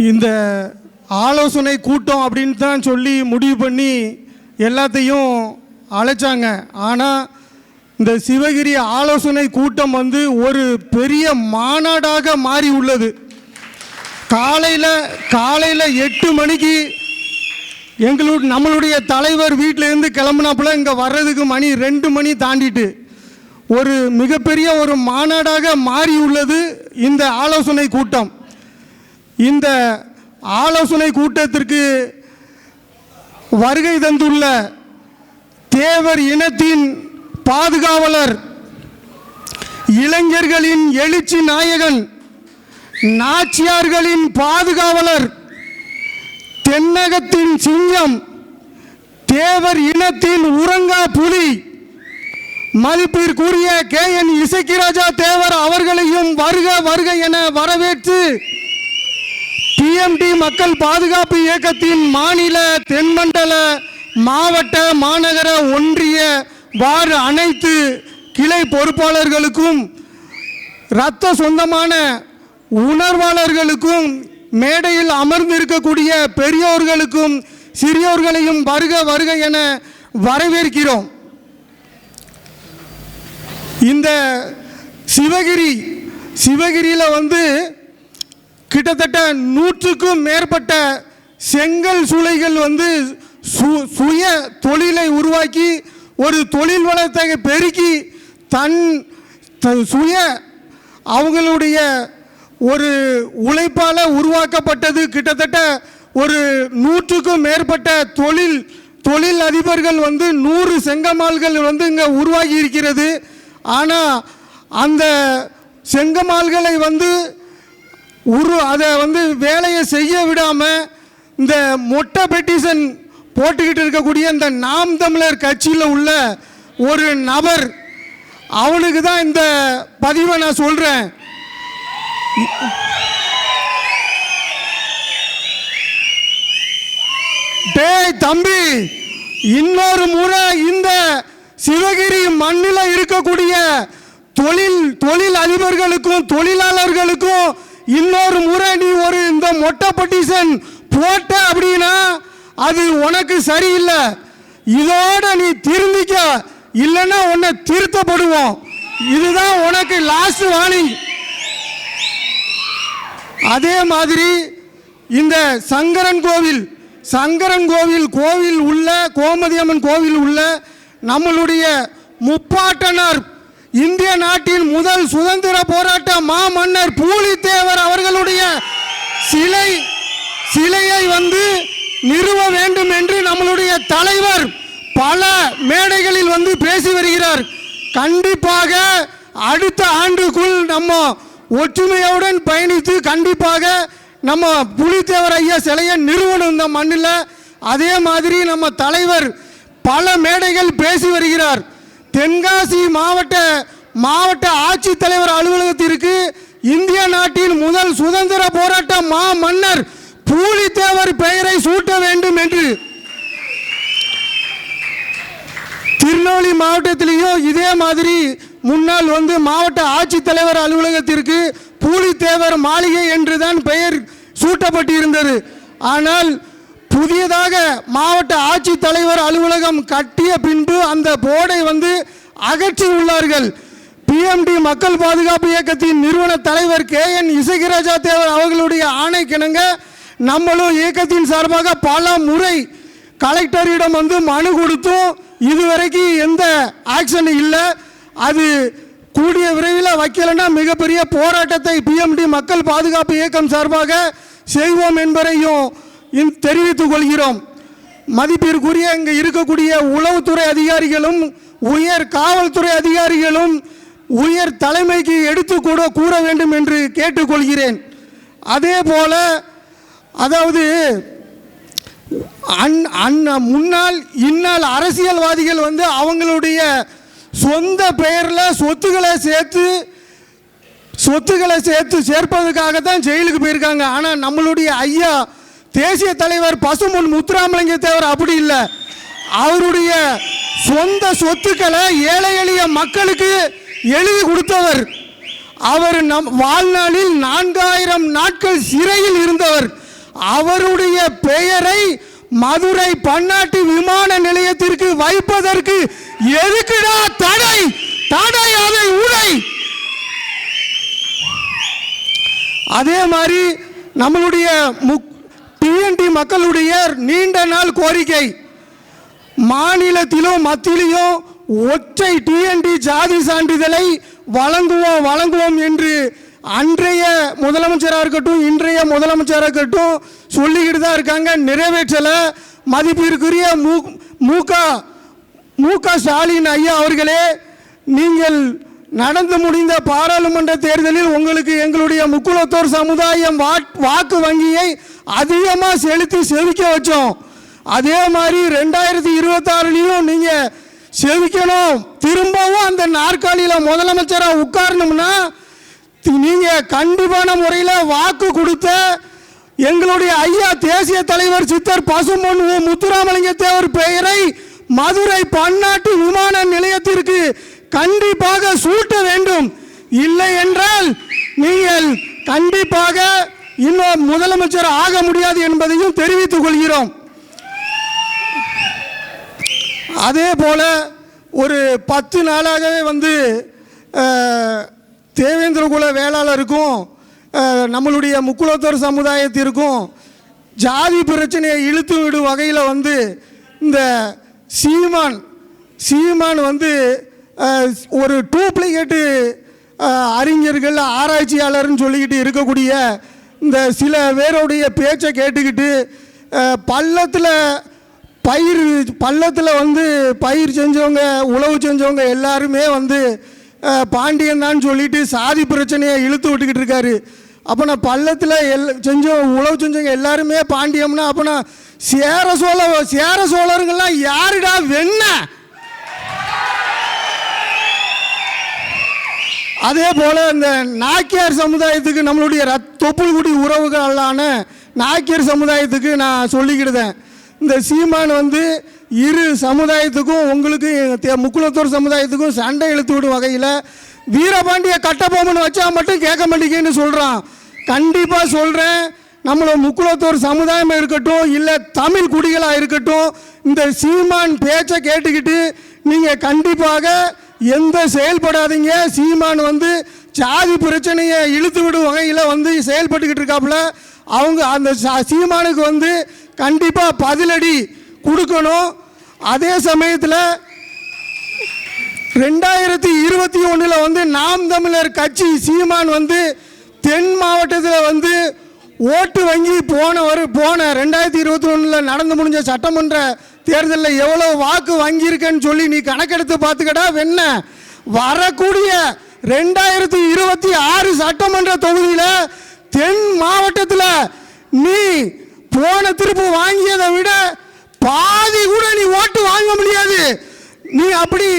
இந்த ஆலோசனை கூட்டம் அப்படின்னு தான் சொல்லி முடிவு பண்ணி எல்லாத்தையும் அழைச்சாங்க. ஆனால் இந்த சிவகிரி ஆலோசனை கூட்டம் வந்து ஒரு பெரிய மாநாடாக மாறி உள்ளது. காலையில் 8 மணிக்கு நம்மளுடைய தலைவர் வீட்டிலேருந்து கிளம்புனாப்புல இங்கே வர்றதுக்கு மணி 2 மணி தாண்டிட்டு ஒரு மிகப்பெரிய ஒரு மாநாடாக மாறி உள்ளது இந்த ஆலோசனை கூட்டம். இந்த ஆலோசனை கூட்டத்திற்கு வருகை தந்துள்ள தேவர் இனத்தின் பாதுகாவலர், இளைஞர்களின் எழுச்சி நாயகன், நாச்சியார்களின் பாதுகாவலர், தென்னகத்தின் சிங்கம், தேவர் இனத்தின் உறங்கா புலி, மதிப்பிற்குரிய KN இசக்கிராஜா தேவர் அவர்களையும் வருக வருக என வரவேற்று PMT மக்கள் பாதுகாப்பு இயக்கத்தின் மாநில, தென்மண்டல, மாவட்ட, மாநகர, ஒன்றிய, வார்டு அனைத்து கிளை பொறுப்பாளர்களுக்கும், இரத்த சொந்தமான உணர்வாளர்களுக்கும், மேடையில் அமர்ந்திருக்கக்கூடிய பெரியோர்களுக்கும் சிறியோர்களையும் வருக வருக என வரவேற்கிறோம். இந்த சிவகிரியில் வந்து கிட்டத்தட்ட 100க்கும் மேற்பட்ட செங்கல் சூளைகள் வந்து சுய தொழிலை உருவாக்கி ஒரு தொழில் வளத்தை பெருக்கி சுய அவங்களுடைய ஒரு உழைப்பால் உருவாக்கப்பட்டது. கிட்டத்தட்ட ஒரு 100க்கும் மேற்பட்ட தொழில் அதிபர்கள் வந்து 100 செங்கமால்கள் வந்து இங்கே உருவாகி இருக்கிறது. ஆனால் அந்த செங்கமால்களை வந்து அதை வந்து வேலையை செய்ய விடாமல் இந்த மொட்டை பெட்டிஷன் போட்டுக்கிட்டு இருக்கக்கூடிய இந்த நாம் தமிழர் கட்சியில் உள்ள ஒரு நபர், அவனுக்கு தான் இந்த பதிவை நான் சொல்கிறேன். டேய் தம்பி, இன்னொரு முறை இந்த சிவகிரி மண்ணில் இருக்கக்கூடிய தொழில் அதிபர்களுக்கும் தொழிலாளர்களுக்கும் இன்னொரு முறை நீ இந்த மொட்டை பெட்டிஷன் போட்ட அப்படின்னா அது உனக்கு சரியில்லை. இதோட நீ திருந்திக்க, இல்லைன்னா உன்னை திருத்தப்படுவோம். இதுதான் உனக்கு லாஸ்ட் வார்னிங். அதே மாதிரி இந்த சங்கரன் கோவில் உள்ள கோமதியம்மன் கோவில் உள்ள நம்மளுடைய முப்பாட்டனர், இந்திய நாட்டின் முதல் சுதந்திர போராட்ட மாமன்னர் பூலித்தேவர் அவர்களுடைய சிலையை வந்து நிறுவ வேண்டும் என்று நம்மளுடைய தலைவர் பல மேடைகளில் வந்து பேசி வருகிறார். கண்டிப்பாக அடுத்த ஆண்டுக்குள் நம்ம ஒற்றுமையுடன் பயணித்து கண்டிப்பாக நம்ம புலித்தேவர் ஐயா சிலையை நிறுவனம் இந்த மண்ணில். அதே மாதிரி நம்ம தலைவர் பல மேடைகள் பேசி வருகிறார். தென்காசி மாவட்ட ஆட்சித்தலைவர் அலுவலகத்திற்கு இந்திய நாட்டின் முதல் சுதந்திர போராட்ட மாமன்னர் பூலித்தேவர் பெயரை சூட்ட வேண்டும் என்று, திருநெல்வேலி மாவட்டத்திலேயும் இதே மாதிரி முன்னால் வந்து மாவட்ட ஆட்சித்தலைவர் அலுவலகத்திற்கு பூலித்தேவர் மாளிகை என்றுதான் பெயர் சூட்டப்பட்டிருந்தது. ஆனால் புதியதாக மாவட்ட ஆட்சித்தலைவர் அலுவலகம் கட்டிய பின்பு அந்த போர்டை வந்து அகற்றி உள்ளார்கள். PMT மக்கள் பாதுகாப்பு இயக்கத்தின் நிறுவன தலைவர் KN இசக்கிராஜா தேவர் அவர்களுடைய ஆணைக்கிணங்க நம்மளும் இயக்கத்தின் சார்பாக பல முறை கலெக்டரிடம் வந்து மனு கொடுத்தும் இதுவரைக்கும் எந்த ஆக்ஷன் இல்லை. அது கூடிய விரைவில் வைக்கலைன்னா மிகப்பெரிய போராட்டத்தை PMT மக்கள் பாதுகாப்பு இயக்கம் சார்பாக செய்வோம் என்பதையும் தெரிவித்துக் கொள்கிறோம். மதிப்பிற்குரிய இங்கே இருக்கக்கூடிய உளவுத்துறை அதிகாரிகளும் உயர் காவல்துறை அதிகாரிகளும் உயர் தலைமைக்கு எடுத்து கூற வேண்டும் என்று கேட்டுக்கொள்கிறேன். அதே போல அதாவது முன்னாள் இந்நாள் அரசியல்வாதிகள் வந்து அவங்களுடைய சொந்த பெயரில் சொத்துக்களை சேர்ப்பதற்காக தான் ஜெயிலுக்கு போயிருக்காங்க. ஆனால் நம்மளுடைய ஐயா தேசிய தலைவர் பசும்பொன் முத்துராமலிங்க தேவர் அப்படி இல்லை. அவருடைய சொந்த சொத்துக்களை ஏழை எளிய மக்களுக்கு எழுதி கொடுத்தவர். அவர் நம் வாழ்நாளில் 4000 நாட்கள் சிறையில் இருந்தவர். அவருடைய பெயரை மதுரை பன்னாட்டு விமான நிலையத்திற்கு வைப்பதற்கு எதுக்குடா தடை? தடை அதை உடை. அதே மாதிரி நம்மளுடைய டிஎன்டி மக்களுடைய நீண்ட நாள் கோரிக்கை, மாநிலத்திலும் மத்தியிலும் ஒற்றை டிஎன்டி ஜாதி சான்றிதழை வழங்குவோம் என்று அன்றைய முதலமைச்சராக இருக்கட்டும் இன்றைய முதலமைச்சராக இருக்கட்டும் சொல்லிக்கிட்டு தான் இருக்காங்க. நிறைவேற்றலை. மதிப்பிற்குரிய மு.க. ஸ்டாலின் ஐயா அவர்களே, நீங்கள் நடந்து முடிந்த பாராளுமன்ற தேர்தலில் உங்களுக்கு எங்களுடைய முக்குலத்தோர் சமுதாயம் வாக்கு வங்கியை அதிகமாக செலுத்தி செவிக்க வச்சோம். அதே மாதிரி 2026லையும் நீங்கள் செவிக்கணும். திரும்பவும் அந்த நாற்காலியில் முதலமைச்சராக உட்காரணும்னா நீங்கள் கண்டிப்பான முறையில் வாக்கு கொடுத்த எங்களுடைய ஐயா தேசிய தலைவர் சித்தர் பசும்பொன் முத்துராமலிங்க தேவர் பெயரை மதுரை பன்னாட்டு விமான நிலையத்திற்கு கண்டிப்பாக சூட்ட வேண்டும். இல்லை என்றால் நீங்கள் கண்டிப்பாக இன்னும் முதலமைச்சர் ஆக முடியாது என்பதையும் தெரிவித்துக் கொள்கிறோம். அதே போல ஒரு 10 நாளாகவே தேவேந்திரகுல வேளாளருக்கும் நம்மளுடைய முக்குலத்தோர் சமுதாயத்திற்கும் ஜாதி பிரச்சனையை இழுத்து விடும் வகையில் இந்த சீமான் ஒரு டூப்ளிகேட்டு அறிஞர்கள் ஆராய்ச்சியாளர்னு சொல்லிக்கிட்டு இருக்கக்கூடிய இந்த சில பேருடைய பேச்சை கேட்டுக்கிட்டு பள்ளத்தில் பயிர் செஞ்சவங்க உழவு செஞ்சவங்க எல்லாருமே பாண்டியன் தான் சொல்லிட்டு சாதி பிரச்சனையை இழுத்து விட்டுக்கிட்டு இருக்காரு. அப்போ நான் பள்ளத்தில் உழவு செஞ்சவங்க எல்லாருமே பாண்டியம்னா அப்போ நான் சேர சோழருங்கெல்லாம் யாருடா வெண்ண? அதே போல் இந்த நாக்கியார் சமுதாயத்துக்கு நம்மளுடைய தொப்புள்குடி உறவுகளான நாக்கியார் சமுதாயத்துக்கு நான் சொல்லிக்கிடுதேன். இந்த சீமான் இரு சமுதாயத்துக்கும் உங்களுக்கு முக்குலத்தோர் சமுதாயத்துக்கும் சண்டை இழுத்து விடும் வகையில் வீரபாண்டிய கட்டபொம்மன் வச்சா மட்டும் கேட்க மாட்டேங்கன்னு சொல்கிறான். கண்டிப்பாக சொல்கிறேன், நம்மளோட முக்குலத்தோர் சமுதாயமாக இருக்கட்டும் இல்லை தமிழ் குடிகளாக இருக்கட்டும், இந்த சீமான் பேச்சை கேட்டுக்கிட்டு நீங்கள் கண்டிப்பாக எந்த செயல்படாதீங்க. சீமான் ஜாதி பிரச்சனையை இழுத்து விடும் வகையில் செயல்பட்டுக்கிட்டு இருக்காப்புல. அவங்க அந்த சீமானுக்கு கண்டிப்பாக பதிலடி கொடுக்கணும். அதே சமயத்தில் 2021 நாம் தமிழர் கட்சி சீமான் தென் மாவட்டத்தில் ஓட்டு வங்கி போன 2021 நடந்து முடிஞ்ச சட்டமன்ற தேர்தலில் எவ்வளோ வாக்கு வாங்கியிருக்கேன்னு சொல்லி நீ கணக்கெடுத்து பார்த்துக்கடா வெண்ண. வரக்கூடிய 2026 சட்டமன்ற தொகுதியில் தென் மாவட்டத்தில் நீ போன திருப்பு வாங்கியதை விட பாதி கூட நீ ஓட்டு வாங்க முடியாது. நீ அப்படி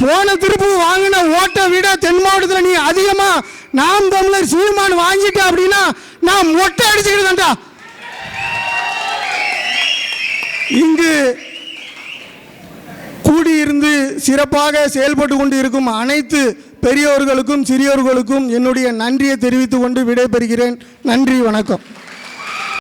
போன திருப்பு வாங்கின ஓட்டை விட தென் மாவட்டத்தில் நீ அதிகமாக நாம் தமிழர் சீமான் வாங்கிட்ட அப்படின்னா நான் மொட்டை அடிச்சுக்கிட்டு. இங்கு கூடியிருந்து சிறப்பாக செயல்பட்டு கொண்டு இருக்கும் அனைத்து பெரியோர்களுக்கும் சிறியோர்களுக்கும் என்னுடைய நன்றியை தெரிவித்துக் கொண்டு விடைபெறுகிறேன். நன்றி, வணக்கம்.